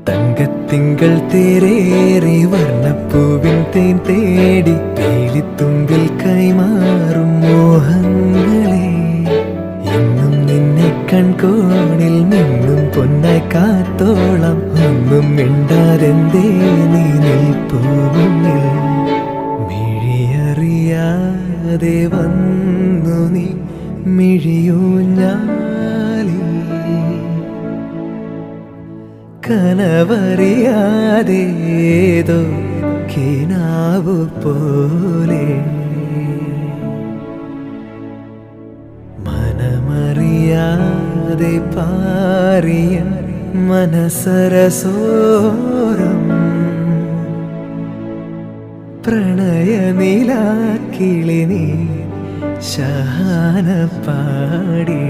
തങ്കത്തിങ്കൾ തേരേറി വർണ്ണപ്പൂവിൻ തേൻ തേടി വേലിത്തുമ്പിൽ കൈമാറും മോഹങ്ങളെ എന്നും നിന്നെ കൺകോണിൽ നിന്നും പൊന്നായി കാത്തോളം ഒന്നും മിണ്ടാതെന്തേ നീ നിൽപ്പൂ മുന്നിൽ മിഴിയറിയാതെ വന്നു നീ മിഴിയൂഞ്ഞാലിൽ കനവറിയാതേതോ കിനാവു പോലെ മനമറിയാതെ പാറിയ മനസരസോരം പ്രണയനിലാക്കിളി നീ ശാന പാടി